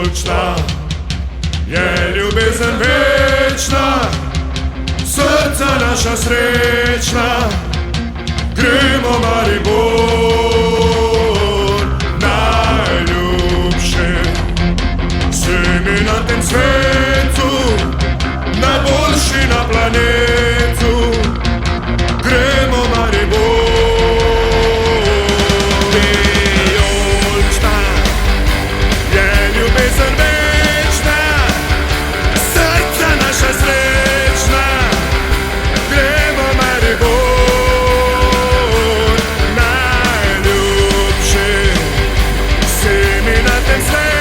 olčna, je ljubezen večna, srca naša srečna, gremo Maribor, najljubši si mi na tem svetu, najboljši na planetu, gremo Maribor. Say